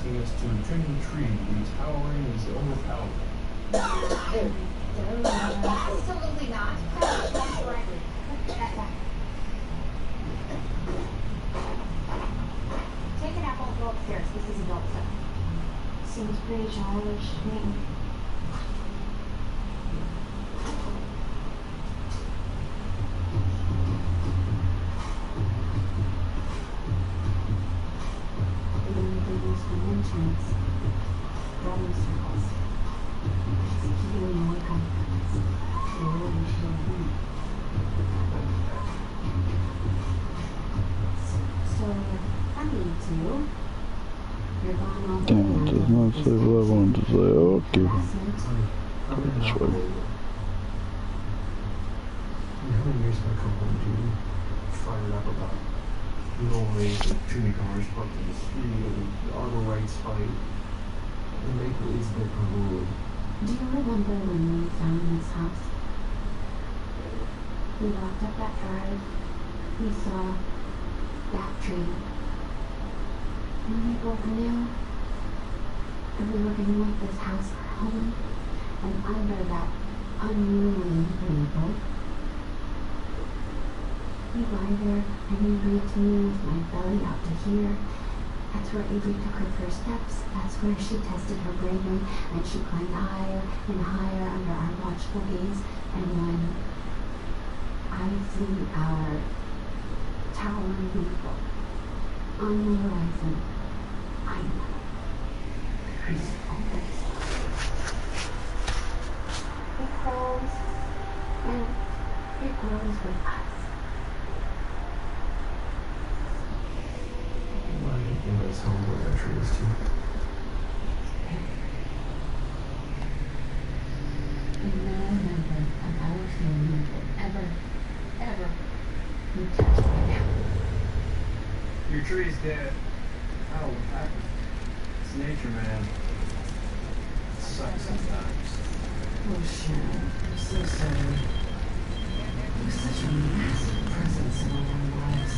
asking us to trim the tree. The towering is overpowered. Absolutely not. Take an apple and go upstairs. This is adult stuff. Seems pretty childish to me. Dimensions, problem circles. It's keeping me away from things. You really should be. So, funny too. You're gone all the way. Damn, it does not say what I wanted to say. Okay. That's right. How many years have I come home to fired up about noise, too many cars parked in the street, the auto rights fight, and make believe that parole. Do you remember when we found this house? We walked up that drive, we saw that tree, and we both knew that we were going to make this house our home, and under that unruly label, we lie there and you read to me with my belly out to here. That's where Adri took her first steps. That's where she tested her bravery, and she climbed higher and higher under our watchful gaze. And when I see our towering people on the horizon, I know he's always it grows, and it grows with us. That's home where that tree is too. And no member of our family will ever be touched by that. Your tree's dead. Oh, what happened? It's nature, man. It sucks sometimes. Oh, Sharon, I'm so sorry. It was such a massive presence in all our lives.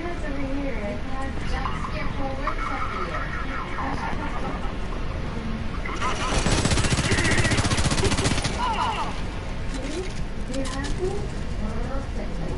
It's over here. I can't just skip forward step here. You happy? Perfectly.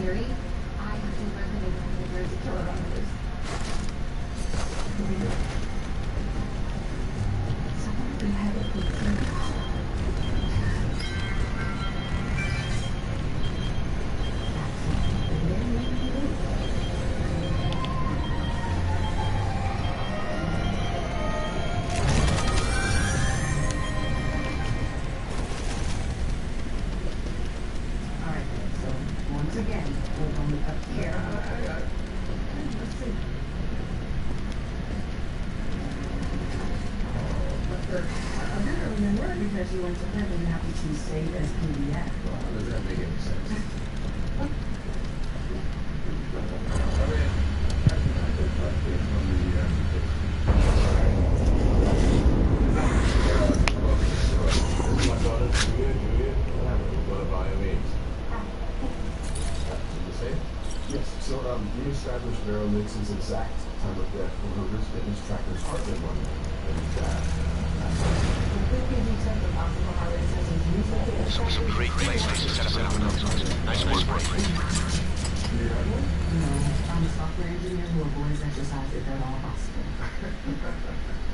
theory, I have to learn the neighborhood if there's a killer on the loose. Someone beheaded me. Because you went to heaven, happy to stay as PDF. Well, how does that make any sense? Yes, so we established Vero Nixon's exact time of death when her wrist fitness tracker's heart rate went up. Some great places to set up. Nice work. No, I'm a software engineer who avoids exercise if at all possible.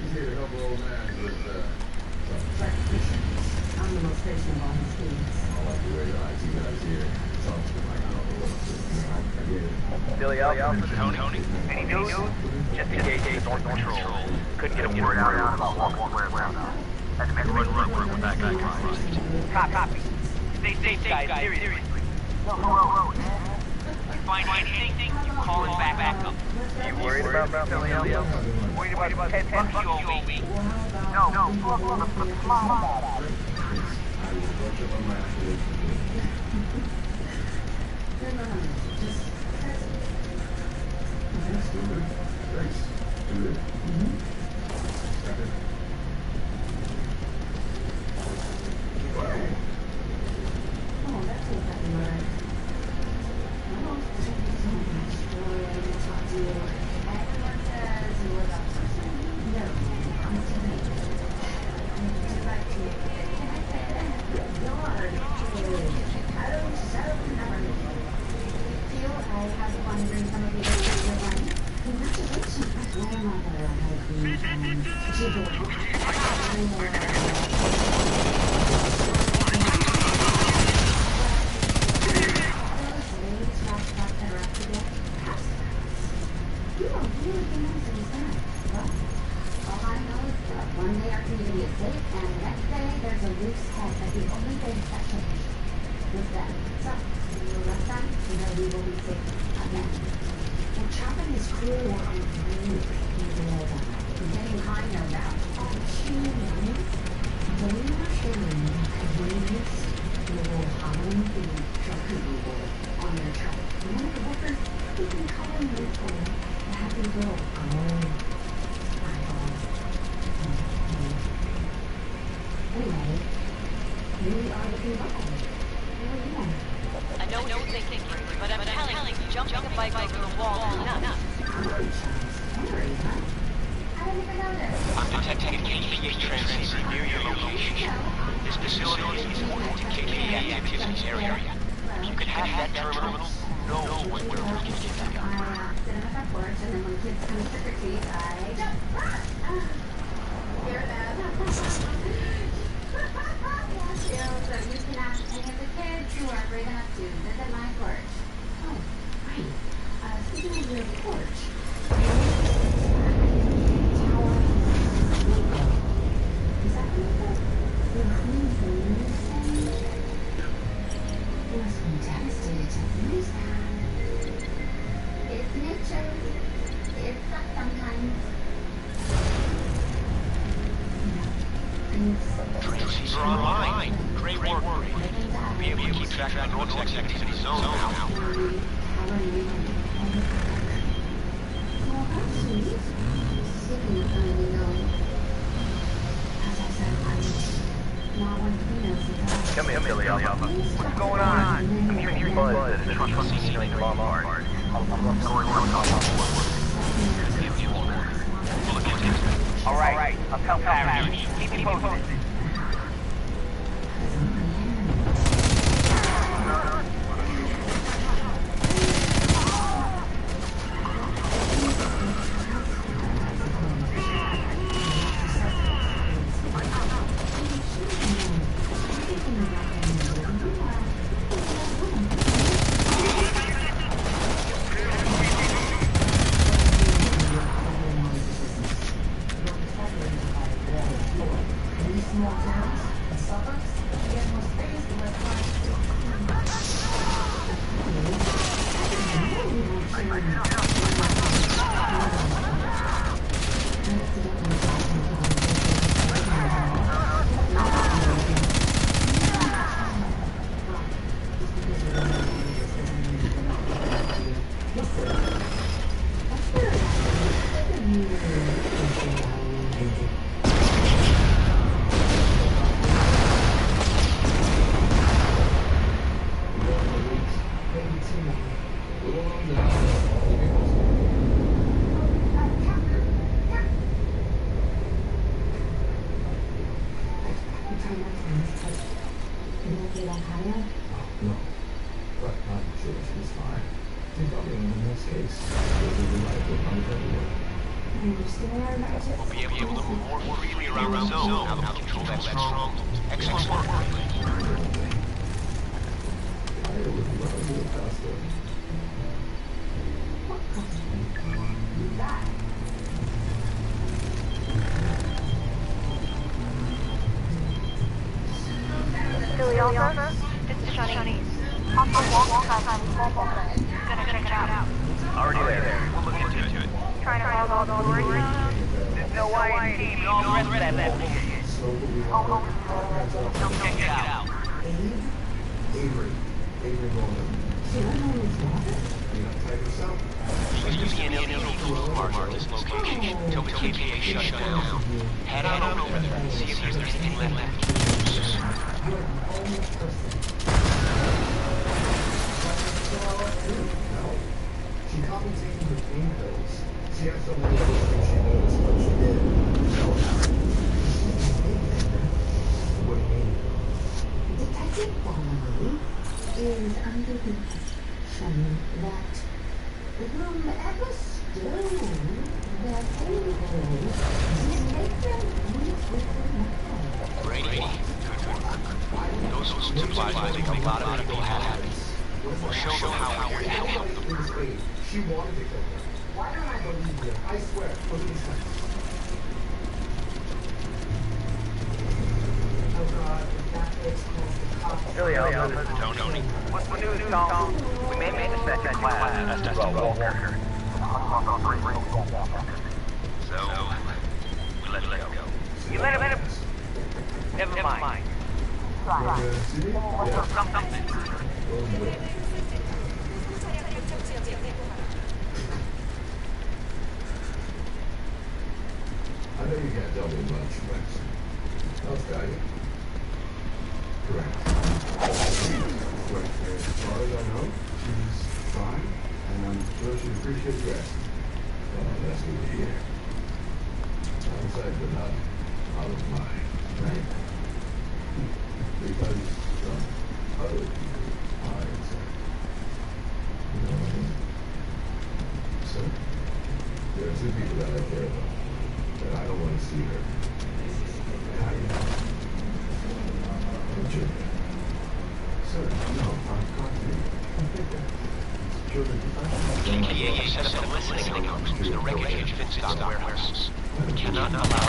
He's here to help an old man with But I'm the most patient of all his kids. I like the way your IT guys here. It's all like, I don't know what to do. I get it. Billy Alpha, Tony. Any news? Just engaged in North Control. Couldn't get a word out about Walker Square ground. That's been run with that guy. Copy. Stay safe, guys. Seriously. Whoa. You find anything, you call us back up. You worried about Billy Alpha? Worried about 10 bucks you owe me? No. Look, smile about it. I will brush up on my affiliation. Thanks, dude. Thanks, dude. Oh, that's exactly right. Well, thank you so much for letting me talk to you. Everyone says you were the person. No, I'm today. You're right to you. You're I don't never feel I have fun doing some of the other things. Congratulations, my grandmother has been you don't really think anything's done. Well, all I know is that one day our community is safe, and the next day there's a loose head that the only thing that changed was them. So, until next time, we know we will be safe again. And chopping is cruel and rude. Getting high, no doubt. Oh, cheese. The leader sharing convenience will Halloween food people on their truck. And one of the workers who can color me for the happy girl. Anyway, here we are looking back. I know what you're thinking, but I'm telling you, jumping a bike over the wall is nuts. Henry, huh? I didn't even know this. I'm detecting a KPA transceiver near your location. This facility is important to KPA activities in this area. If you can have that terminal, who knows where we can get that guy. I sit on the front porch, and then when kids come to trick or treat, I jump. Hear that? Yeah, so you can ask any of the kids who are brave enough to visit my porch. Oh, right. Speaking of your porch, is that what your husband was devastated to lose that? It's nature. It sucks sometimes. Traces are online. Great work. We'll be able to keep track of the Nortex activity zone now. Come here, Billy Alpha. What's going on? I'm hearing buzz that a truck from the ceiling of Walmart. I'm going All right. I'll tell Harry. Keep me posted. We'll be able to move more freely around the zone now that we control that stronghold. Excellent work. This is Shani. Gonna check it out. Already there. We'll look into it. Trying to hold all the doors. There's no YT, and all the rest of that bullshit. Check it out. Avery Golden. Type yourself. There's using an illegal mark at this location until the KPA shuts down. Head on over there and see if there's anything left. You're the only person. No. She caught me taking her pain pills. She has so many other things she knows what she did. What do you mean? Detective Bonnery is under the impression that whomever stole their paintballs did make them leave with the man. Brady, good work. Those supplies will make a lot of people happy. We'll show them how we're here to help them. She wanted to kill her. Why don't I believe you? I swear. Look at these things. Oh God, that bitch calls the cops. Billy, Tony. What's the news, Tom? We made a second class. That's Walker. So, we let it go. You let him. Never mind. Something. I know you can't tell me much, but I'll tell you. Correct. Right there. As far as I know, she's fine, and I'm sure she appreciates you asking. That's good to hear. Outside, but not out of mind, right? Because other people are inside. You know what I mean? So, there are two people that I care about. That I don't want to see her. How do you know? Don't you? Sir, no, I'm confident. KPA set up a listening post in the wreckage of Vincent's warehouse. We cannot allow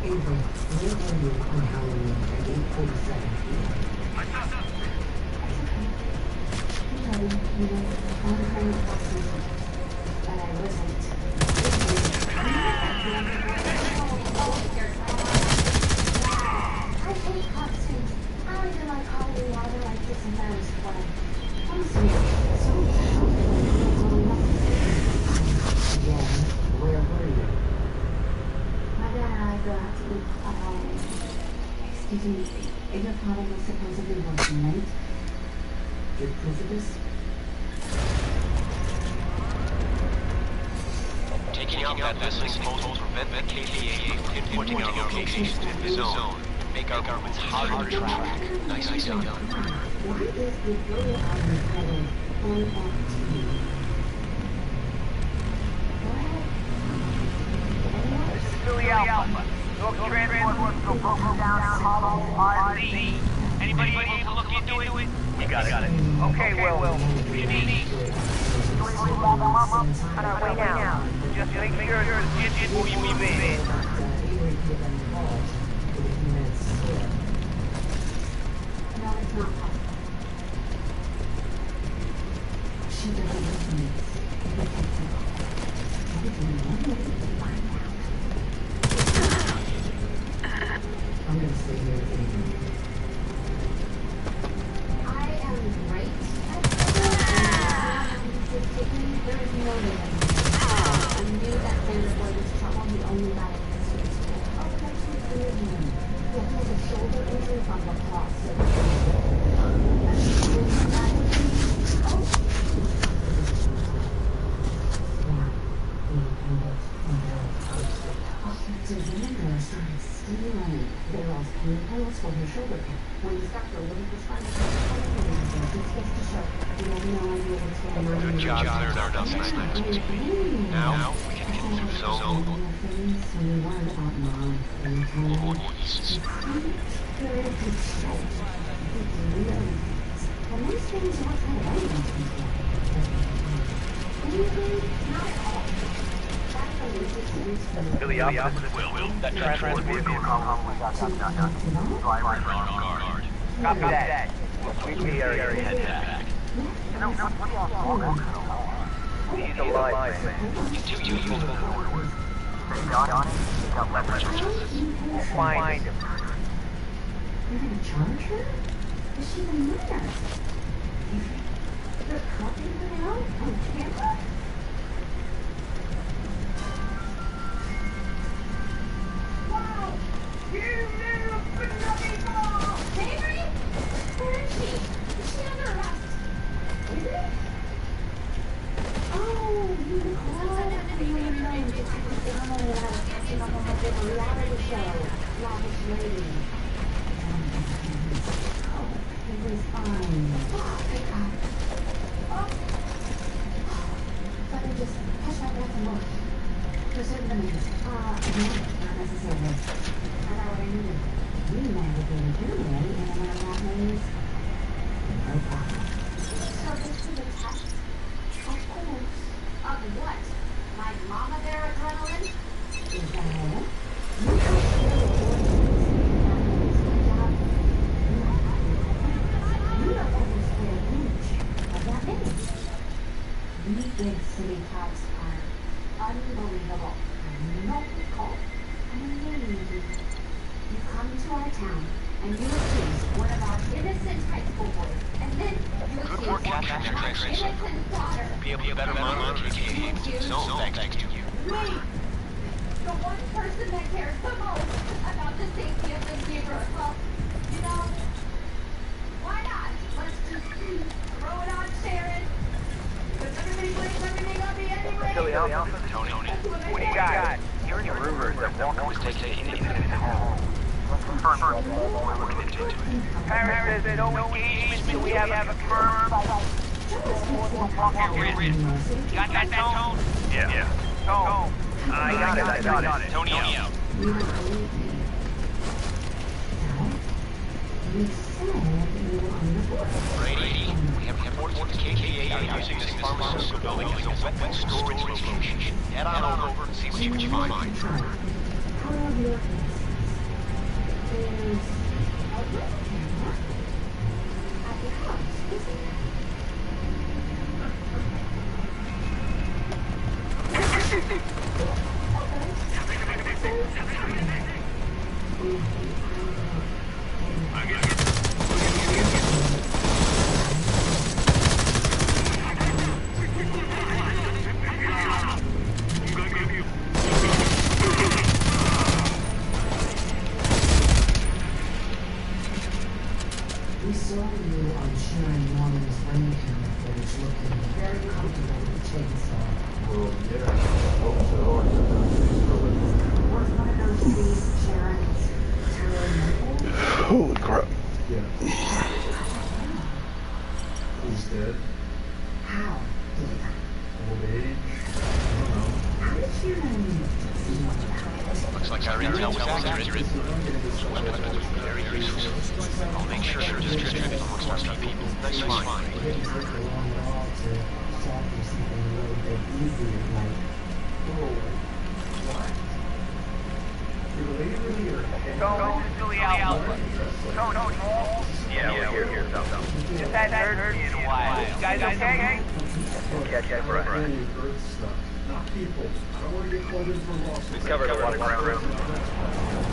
Avery, we're on you on Halloween at 8:47 p.m. But I wasn't. I hate costumes. I don't even like Halloween. I don't like this and that is fun. Honestly, so Yeah, where were you? my dad and I go out to eat on Halloween. Excuse me, your father was supposedly working, right? Get proof of this? Taking out that listening post will prevent the KPA from pinpointing our locations in the zone. Make our movements harder to track. Nicely done. Why is the photo album titled NFT? Go ahead. This is Philly Alpha. North Transport will broken down Hollow RZ. Anybody able to look into it? You got it. Okay, well, what do you need? On our way now. Just make sure the digit will be in. Avery could have been involved with a human scale. No, it's not possible. She doesn't listen to me. I'm gonna stay here with Avery. I am great at there is no way that I knew that Sanders boy was trouble. He only got it in the school. Oh, that's what's weird. He has a shoulder injury from the cross. So Xander started stealing Daryl's pain pills for her shoulder pain. When his doctor wouldn't prescribe it, it's supposed to show he had no idea what's going on. Good job clearing our dust next. Now, we can get through the zone. So we learned about mom and time. East. And these things are what kind of evidence we get. Anything? Not at all. That's the latest news from Philly Alpha. Will. That transport vehicle. Copy that. Sweep the area. Head back. He's alive, man. Two people. We'll find him. You're gonna charge her? Is she the murderer? You're copying her now on camera? Wow! You little bloody ball! Avery? Where is she? Is she under arrest? Is it? Oh, you reality show. Lavish lady. It was fine. Oh, thank God. Oh. But I just catch my breath and look. To a certain demands. No, not necessarily. I got what I needed. You navigated your way in a matter of ways. No problem. So this is a test? Of course. Of what? My mama bear adrenaline? Is that all? You have to these big city cops are unbelievable. Logical. Amazing. You come to our town and you accuse one of our innocent high school boys, and then you accuse Good capturing that our tracer. innocent daughter. Be able to better monitor the KPA zone thanks to you. Wait! The one person that cares the most about the safety of this neighborhood. Well, you know, why not? Let's just throw it on Sharon. Because everybody blames everything on me anyway. Philly Alpha. Tony. What do you got? Hearing rumors that Walker was taking it into his home. Paris says no engagement till we have a confirmed. You got that, Tone? Yeah. Tone. I got it. Tony out. You said you were on the board. Brady, we have reports that the KKA are using this pharmaceutical building as a weapon storage location. Head on over and see what you find. Prove your case. We saw you on Sharon Norman's ring camera footage looking very comfortable with the chainsaw. Well, yeah. Hope so. I took that Was one of those trees Sharon's terror mobile? Holy crap. Yeah. Who's dead? How did it happen? Old age? I don't know. How did Sharon see what about it? Looks like our intel was accurate. Very useful. I'll make sure to distribute it amongst our people. Nice find. It didn't take a long while to solve for something a little bit easier, like Whoa. What? You're legally or Go to the outlet. Yeah, we're here. Just hadn't heard from you in a while. You guys okay? Catch your breath. Earth stuff. Not people. I don't want to get called in for loss. We covered a lot of ground.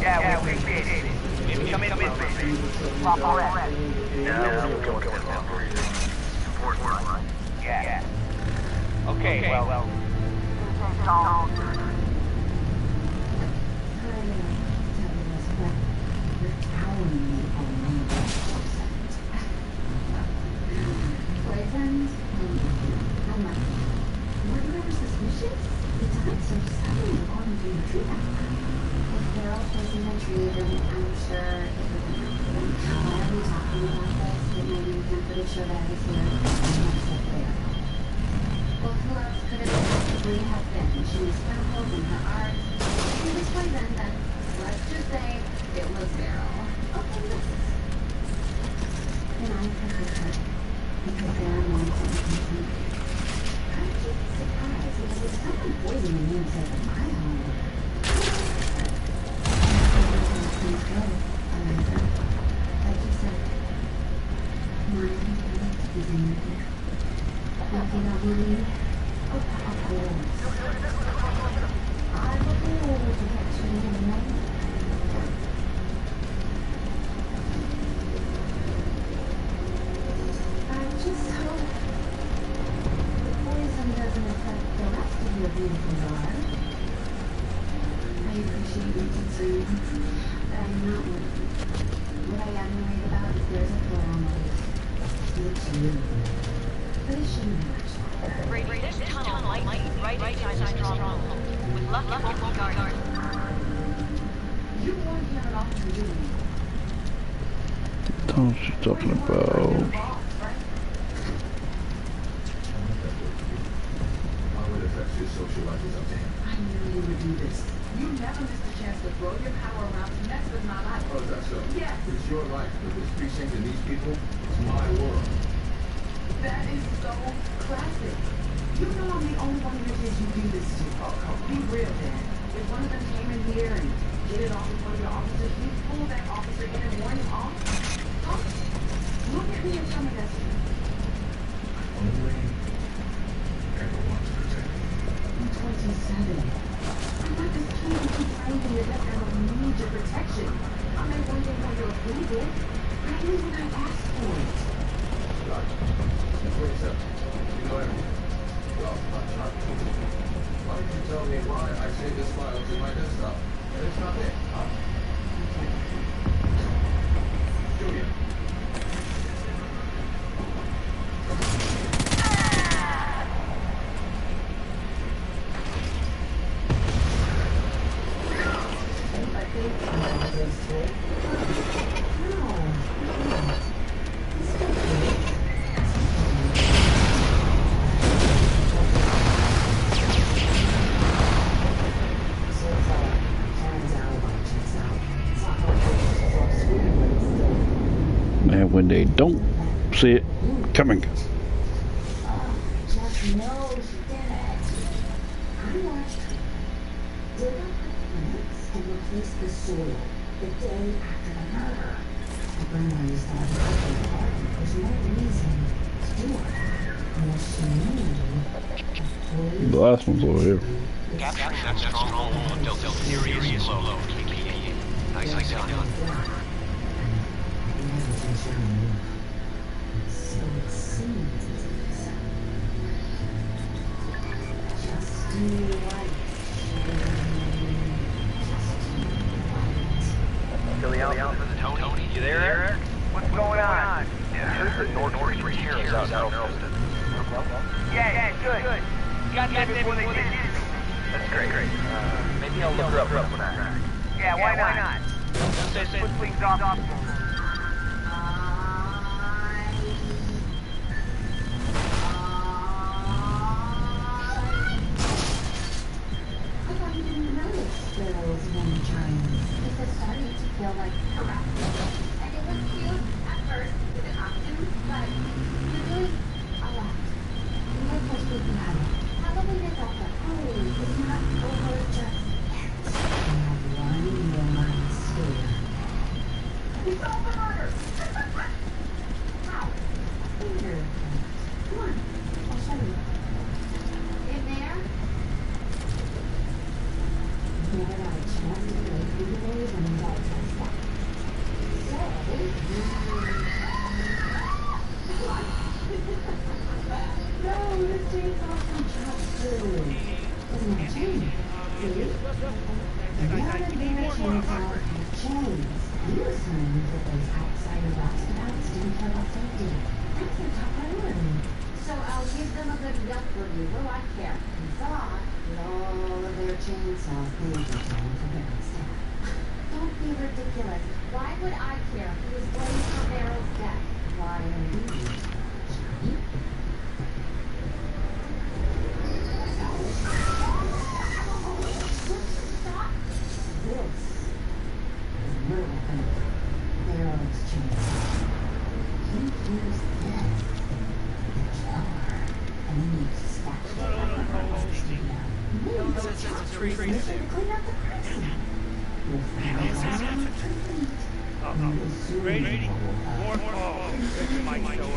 Yeah, we appreciate it. Maybe come in with me. Pop all that. No, we're going down. Support right. Yeah. Okay, well. Boyfriend? I'm like, were you ever suspicious? The times are suddenly according to your tree back. If Carol wasn't a tree, then I'm sure it would have happened. Why are we talking about this? It maybe we can put a show that I was here. I'm not so clear. Well, who else could it possibly have been? She was sparkles in her art. She was poison, then let's just say it was Beryl. Okay, yes. And I forgive her. Because there are moments that you can see. I'm just surprised because if someone poisoned me inside of my home, things go, Eliza. Like you said, mine is anything. Nothing I believe. Of course. I'm a fool to get you in the night. I just hope the poison doesn't affect the rest of your beautiful daughter. I appreciate your concern, but I'm not worried. What I am worried about is there's a floor on the roof. It's you. But it shouldn't be much longer. Brady, this tunnel might lead right inside the stronghold. With luck, it won't be guarded. You weren't here enough to do it. What she talking about? How would it affect your social life is up to him. I knew you would do this. You never missed a chance to throw your power around to mess with my life. Oh, is that so? Yes. It's your life, but this precinct and these people, it's my world. That is so classic. You know I'm the only one of your kids you do this to. Oh, come Be real, Dad. If one of them came in here and did it off with one of your officers, you'd pull that officer in and warn him off? Huh? Look at me and tell me that's true. Only ever want to protect me. I'm 27. I'm not this kid who keeps raving to death. I don't need your protection. I may one day want your approval. I didn't even ask for it. Gotcha. 27. You know everything. Well, not sharp. Why don't you tell me why I saved this file to my desktop and it's not there, huh? Julia. And when they don't see it coming. Just know she did it. I watched her dig up the plants and replace the soil the day after the murder. The grandma used to have a couple of parties. There's no reason to do all that unless she knew. The last one's over here. Capturing that stronghold dealt a serious blow to KKA. I Nicely done. So it seems just too white. Billy Alpha, Tony, you there? What's going on? Yeah, I heard the North right here is out in Earlston. Yeah, good. Got that before they did. That's great. Maybe I'll look her up real quick. Yeah, why not? Let's put things off. I thought you didn't notice those young giants. This is starting to feel like harassment. And it was cute at first with the costume, but you're doing a lot. You might push me about it. Halloween is over. Halloween is not over just yet. I have one more mind sphere. We solved the murder! How? Finger. Come on, I'll show you. In there? Never got a chance to play video games when you got dressed up. No, this chainsaw from Chuck's food. Doesn't have chains. See? None of their chainsaws have chains. You assumed that those outsider roustabouts didn't care about safety. That's their top priority. So I'll give them a good yuck review. Will I care? Thought with all of their chainsaws being returned for their staff. Don't be ridiculous. Why would I care? He was blamed for Meryl's death. Why are you, Johnny? Stop! This is your weapon. Meryl's chainsaw. He hears death. The killer. And he needs to stop it. Mission to clean up the prison. You'll find out complete. Brady, more calls. Might show up.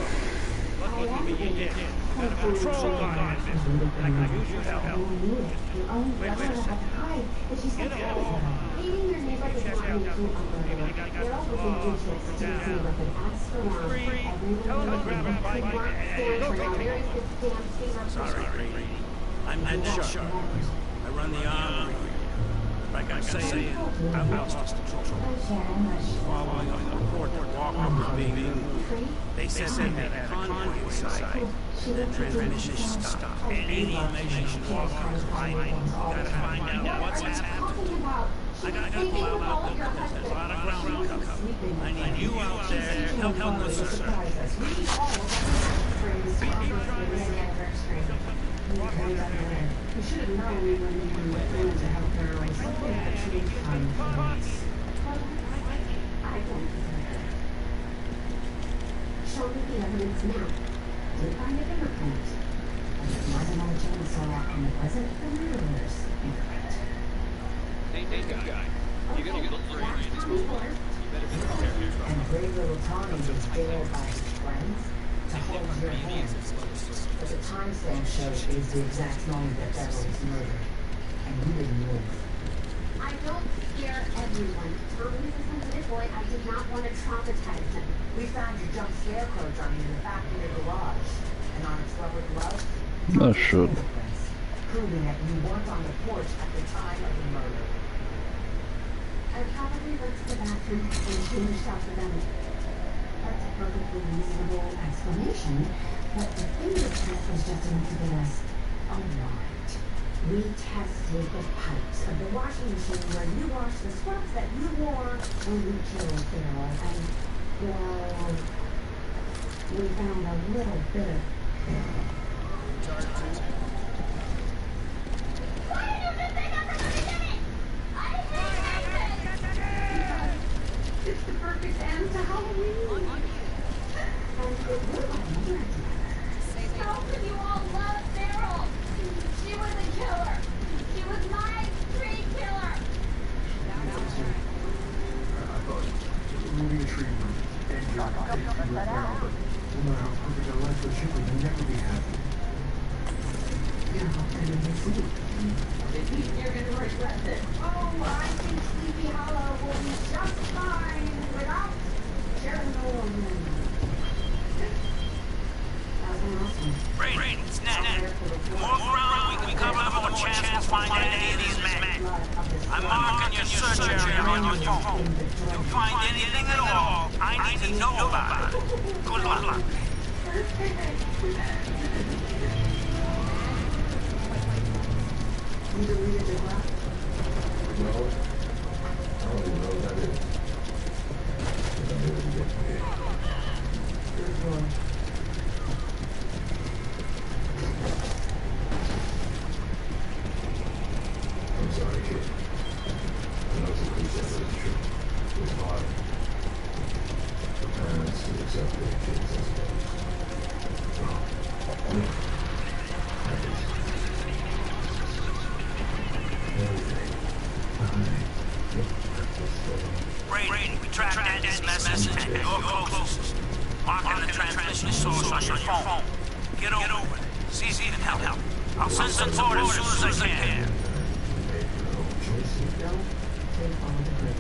Lucky me you did. Got a patrol line. I can use your help. Wait a second. Get a hold. Hating your neighbor does not make you a murderer. Meryl was in Egypt to see what an ask around for everyone who could not stand for now. There is this damn finger. Sorry, Brady. I'm not sure. I run the armory. Like I'm saying, I've lost control. Following up the report that Walker was being moved. They said they had a convoy inside. The transmission stopped. And any information Walker was hiding. Gotta find out what's happened. I gotta pull out the because there's a lot of ground cover. I need you out there helping us, sir. You should have known when you were going to help her or something actually come from us. I don't deserve it. Show me the evidence now. Did find a fingerprint. But it wasn't on a chainsaw and it wasn't the murderer's fingerprint. Hey, guy. You're gonna look for it. You better be prepared. And brave little Tommy was dared by his friends to hold your hand. But the timestamp shows it was the exact moment that Beverly was murdered. And you didn't move. I don't scare everyone. Tommy is a sensitive boy. I did not want to traumatize him. We found your junk scarecrow dummy in the back of your garage. And on its rubber glove, I should. proving that you weren't on the porch at the time of the murder. I probably went to the bathroom and changed out the dummy. That's a perfectly reasonable explanation, but the fingerprint was just enough to get us a warrant. We tested the pipes of the washing machine where you washed the scrubs that you wore when you killed Carol, and, well, we found a little bit of... Why did you just say that from the beginning? I hate it! It's the perfect end to Halloween. And it will be. How could you all love Meryl? She was a killer. She was my tree killer. I thought moving a tree would end your life right now, but no matter how perfect a life would, she would never be happy. You're all going to miss me. You're gonna regret this. Oh, I think Sleepy Hollow will be shut on your phone. If you find anything at all, I need to know about it. Good luck. You deleted the graph? No. I don't even know what that is. I never get to it. Good boy. I'm sorry, kid. I know it's a cliche, but it's true. It's hard for parents to accept their kids, I suppose. Well, Brady, we tracked Andy's message and you're closest. Marking the transmission source on your phone. Get over it. See if you can help. I'll send support as soon as I can. Don't take all the credit.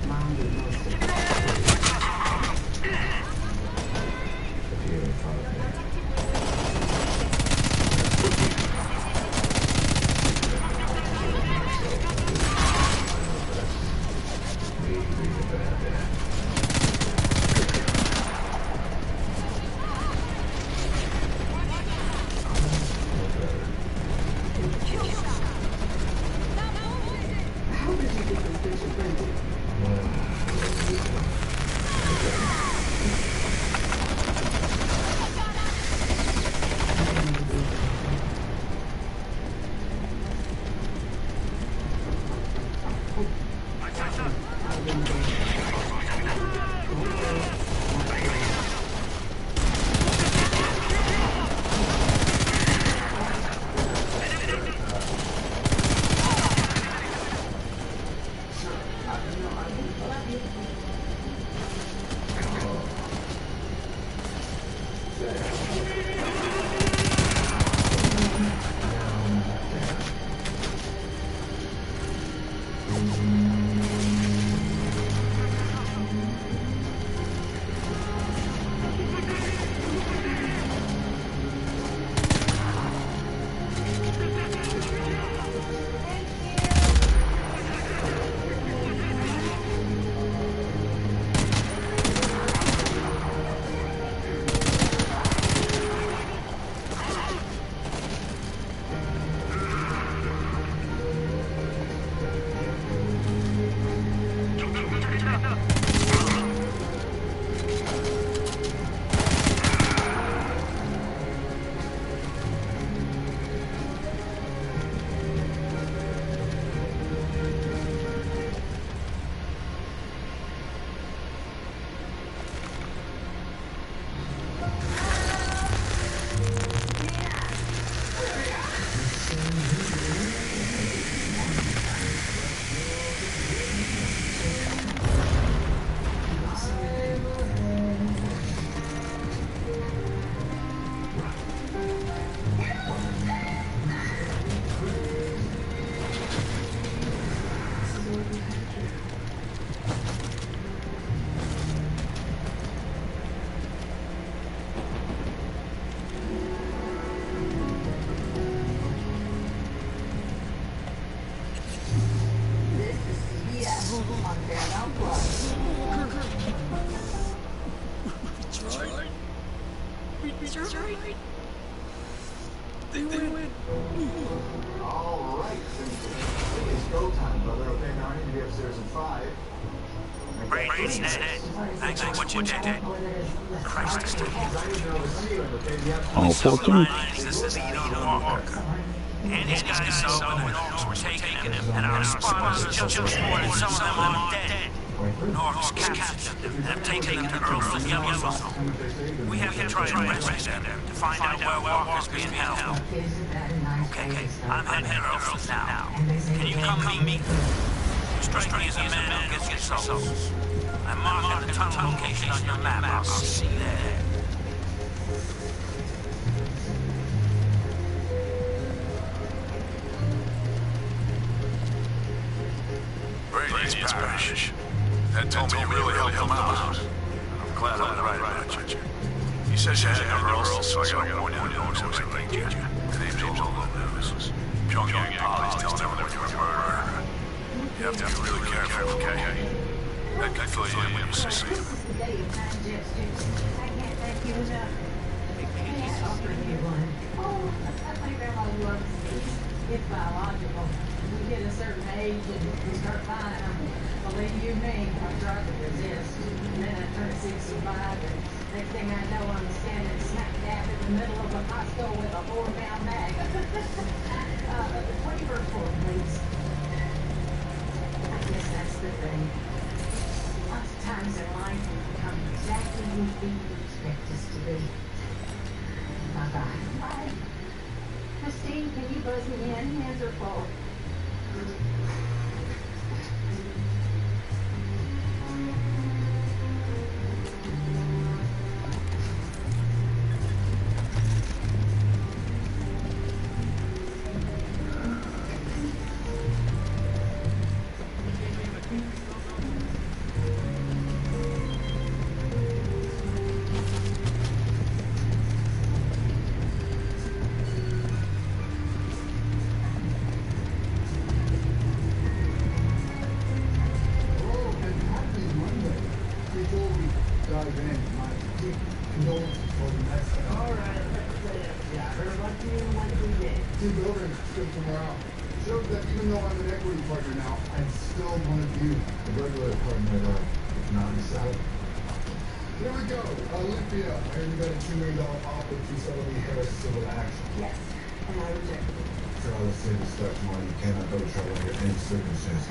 Mom did most of it. here in front of me. How did you get this picture printed? They win. All right, it's go time, brother. Okay, now I need to be upstairs in 5. Brady's dead. Thanks for what you did. Christ is dead. All 14. This is Eden Walker. And his guys sober and Norks were taking him, and our spotters just reported some of them are dead. Norks captured them and have taken them to Earth Yellowstone. We have to try and rescue them to find out where Walker's being held. Okay, I'm heading to Earth now. Can you come meet me? Strike me as a man who gets results. I'm marking the tunnel location on your map. I'll see you there. Brady's parish. That told me you really helped him out. I'm glad I'm right about you. He says you had no else, so I gotta warn you to know who's linked you. The name's all over the news. Pyongyang police telling everyone you're a murderer. You have to be really careful, okay? That could fill you in when you see him. Day of time gestures. I can't thank you enough. Hey, I'll bring you one. Oh, my grandma loves these. It's biological. We hit a certain age and we start buying them. Believe you me, I tried to resist. And then I turned 65 and next thing I know I'm standing smack dab in the middle of a Costco with a 4-pound bag. The 21st floor, please. I guess that's the thing. Lots of times in life we become exactly who people expect us to be. Bye-bye. Bye. Christine, can you buzz me in? Hands are full.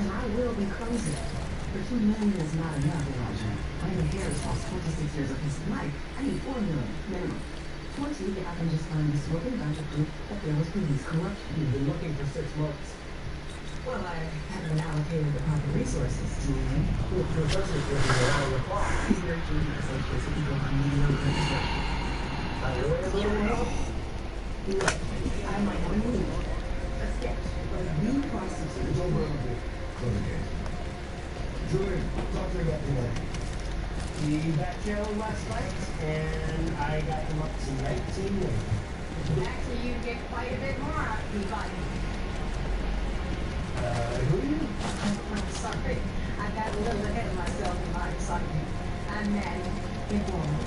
And I will be crazy. But $2 million is not enough, Roger. Lady Harris lost 26 years of his life. I need $4 million minimum. Once we get, I can just find this smoking gun to prove that there was police corruption. You've been looking for 6 months. Well, I haven't been allocated the proper resources. The professor's working around the clock. He's very true. Such as if you go on mediocre construction. I really have a little help. Look, I might have a movie. A sketch. But a new prostitute. Over. Julian, talk to me about tonight. We backchanneled last night, and I got them up to 19 million. Actually, you get quite a bit more out of Peabody. Who are you? I'm sorry. I got a little ahead of myself in my excitement. I'm Maddie, informer.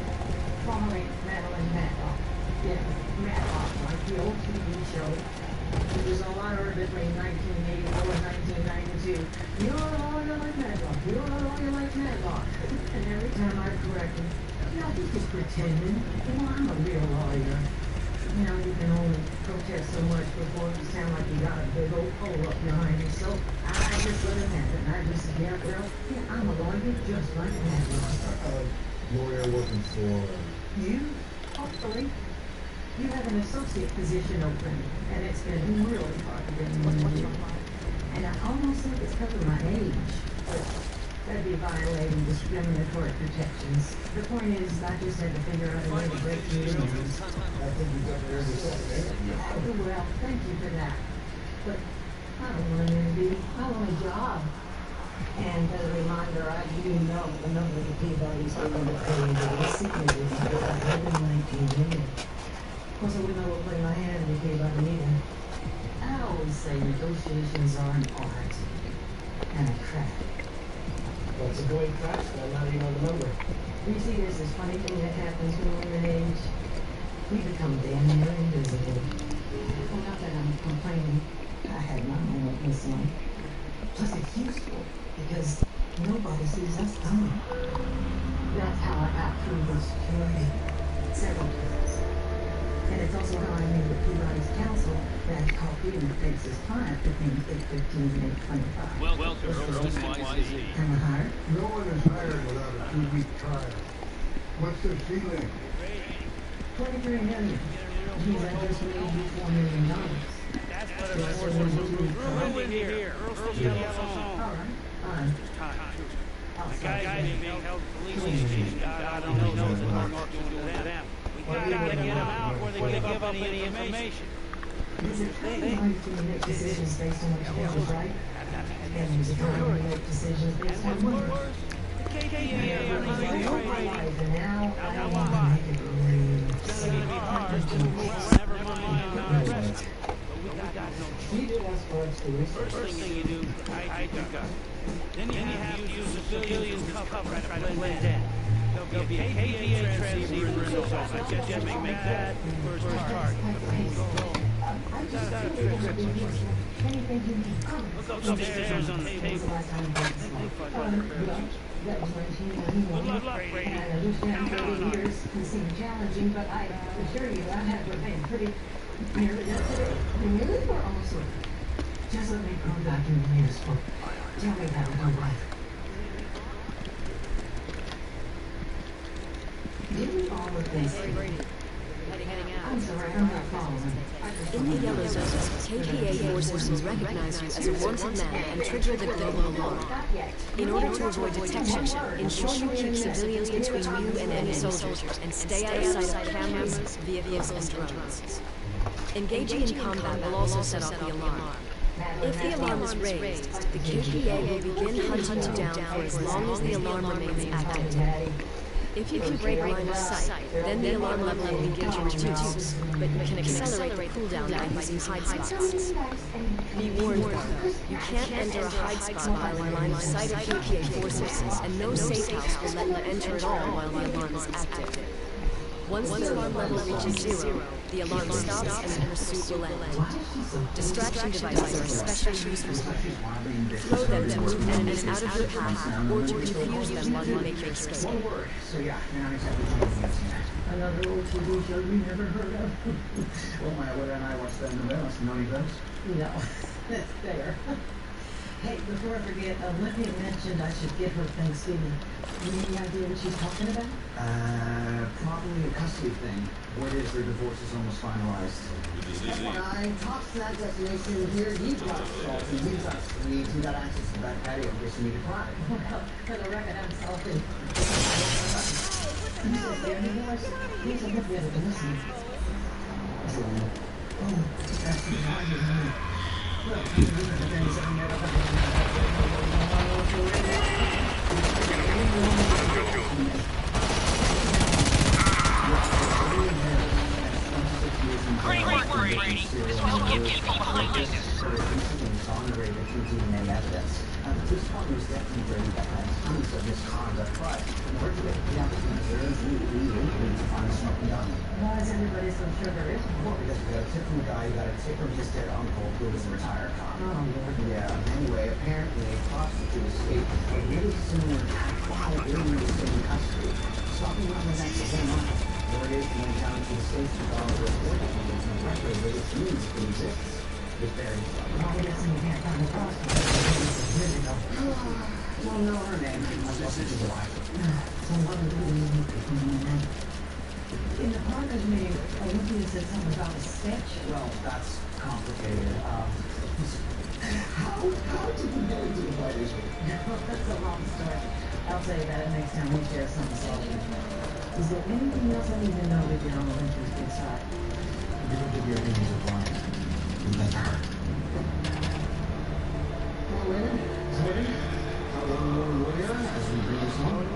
Formerly Madeline Matlock. Yeah, Matlock, like the old TV show. It was on honor between 1984 and 1992. You're a lawyer like Matlock. You're a lawyer like Matlock. And every time I correct him, yeah, he's just pretending. Well, I'm a real lawyer. You know, you can only protest so much before you sound like you got a big old hole up behind you. So I just let it happen. I just said, yeah, well, yeah, I'm a lawyer just like Matlock. Lawyer working for You? Hopefully. You have an associate position open, and it's been really hard to get in. And I almost think it's because of my age, but that'd be violating discriminatory protections. The point is, I just had to figure out a way to break through the news. I think you've got there yourself. Well, thank you for that. But I don't want an interview. I want a job. And as a reminder, I do know the number of Peabody's are going to pay the sickness is $119 million. Of course, I wouldn't know what play my hand if they by the meeting. I always say negotiations are an art and a craft. Well, it's a great craft, but I'm not even on the number. You see, there's this funny thing that happens when we're in age. We become damn near invisible. Well, not that I'm complaining. I had my moment in this one. Plus, it's useful because nobody sees us coming. That's how I got through the security several times. And it's also how I knew that Peabody's counsel that Caucasian takes his client between 15 and 25. Welcome to NYC. Am I hired? No one is hired without a 2-week trial. What's their feeling? 23 million. Geez, I just made you $4 million. That's better than Earl in here. Earl's supposed to be on his own. All right. The guy being held police station. God only knows what North doing to them. We gotta get them out before they give up any information. There's a time when you make decisions based on what you think is right. And there's a time when you make decisions based on what and now I want to make it really Never mind arrest. You did ask First thing you do, hide your gun. Then you have to use civilian cover to blend in. There'll be a KVA transceiver in the zone. I just make that first target. Look upstairs on the table. Good luck, Brady. I understand 30 years can seem challenging, but I assure you I have remained pretty nearly up to date. Really? Or almost sort of? Just let me come back in the latest book. Tell me about my life. Didn't all of this... I'm sorry, I'm not following. In the yellow zones, KPA forces recognize you as a wanted man and trigger the global alarm. In order to avoid detection, ensure you keep civilians between you and enemy soldiers and stay out of sight of cameras, vehicles, and drones. Engaging in combat will also set off the alarm. If the alarm is raised, the KPA will begin hunting you down for as long as the alarm remains active. If you can break line of sight, then the alarm level will begin to reduce, but you can accelerate the cooldown by using hide spots. Be warned though, you can't enter a hide spot while in line of sight of KPA forces, and no safe house will let you enter at all while the alarm is active. Once the alarm level reaches 0, the alarm stops and the pursuit will end. Distraction devices are especially useful. Throw them to move enemies out of your path or to confuse them while you make your escape. So yeah, now exactly another old TV show you never heard of. Well, my brother and I watched that in the middle. Know any of those? No, that's fair. Hey, before I forget, Olivia mentioned I should get her Thanksgiving. Any idea what she's talking about? Probably a custody thing. Word is their divorce is almost finalized. When I talked to that destination here, he brought salt and he's us. We got access to the back patio in case you need a pride. Well, for the record, I'm salty. You said there any voice? He's a bit better than listening. Oh, that's the argument. Well, Great work, Brady. This will help get people behind this. This one was definitely very bad. Tons of misconduct, but unfortunately, the opportunity is to find something done. why is everybody so sure there is one? Well, because we got a tip from a guy, you got a tip from his dead uncle, who was a retired cop. Oh, Lord. Yeah, anyway, apparently a prostitute escaped a really similar attack while in the same custody. Stopping around the next 10 miles. Word is he went down to the States to follow the report and there's no record that it means it exists. It's very Well, I guess you can't find the prostitute. Well, no, her name. I guess it's his wife. So what do we need to do then? In the partners meeting, Olivia said something about a sketch. Well, that's complicated. How did we get into the writers' room? That's a long story. I'll tell you that it next time we share something salty. Is there anything else I need to know to get on Olivia's good side? You don't give your opinions of wine. Never. Well, women? How long will we as we bring this home?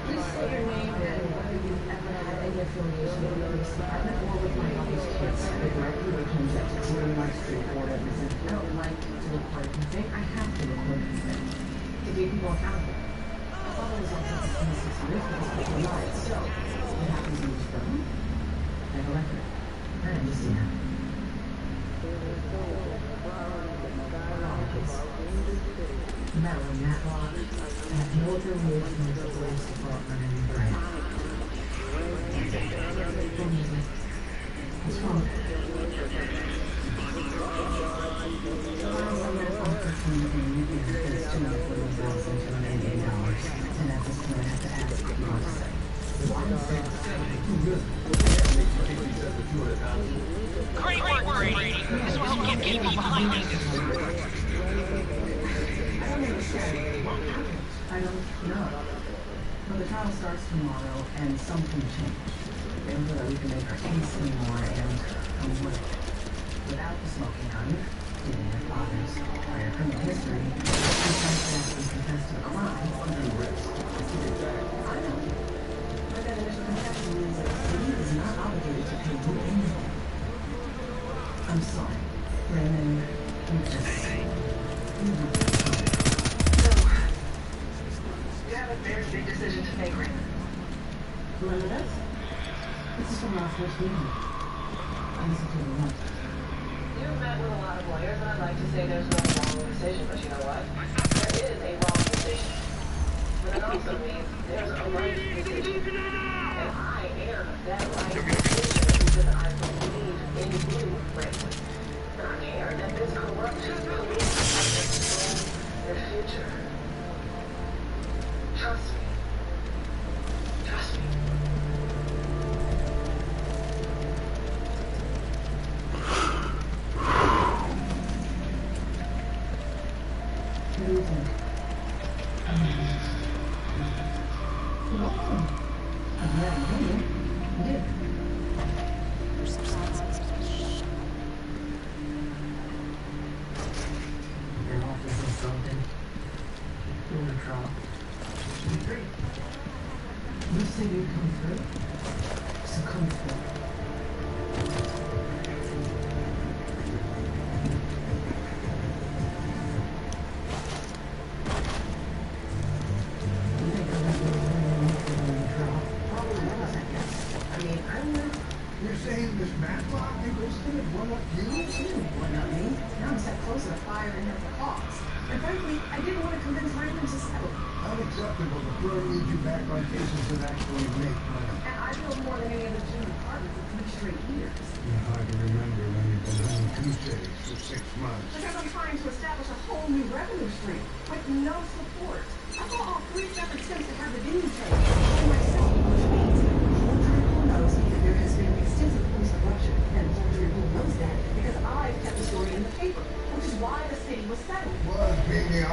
Please say your name and whether you've ever had any affiliation with the police department or with my office kids. The director of the Kansas. Really likes to record everything. I don't like to record anything. I have to record anything. To keep people accountable. My father was on top of 26 years because people lied. So, what happens in each film? I have a record. I understand. Marilyn Matlock. I have no affiliation with the police department and brand. What's wrong? Great work, Brady. This will help get people behind this. I don't know. But the trial starts tomorrow, and something changed. They don't feel that we can make our case anymore, and I'm with it. Without the smoking gun, given your father's prior criminal history, he tried to actually confess to the crime under risk. I know. But that initial confession means that the city is not obligated to pay you anything. I'm sorry. Brandon, you just a very big decision to make right now. Remember this? This is from our first meeting. I listened to it once. You've met with a lot of lawyers, and I'd like to say there's no wrong decision, but you know what? There is a wrong decision. But it also means there's a right decision. And I am that right decision because I believe in you, frankly. And I care that this corrupt police control your future. Trust me. Trust me. What do you think? Your office is something. You want to draw? Great. You said you'd come through? So come through. You're saying this backlog negotiator would one up you? One up me? Now I'm set closer to fire and her cause. And frankly, I didn't want to convince Raymond to settle. Unacceptable. The floor needs you back on cases that actually make money. And I feel more than any other two departments in 3 straight years. It's hard to remember when you've been home Tuesdays for 6 months. Because I'm trying to establish a whole new revenue stream with no support. I thought all 3 separate steps to have the dues paid for myself, which means who knows if there has been extensive police corruption, and who knows that because I've kept the story in the paper, which is why the city was settled. Was being the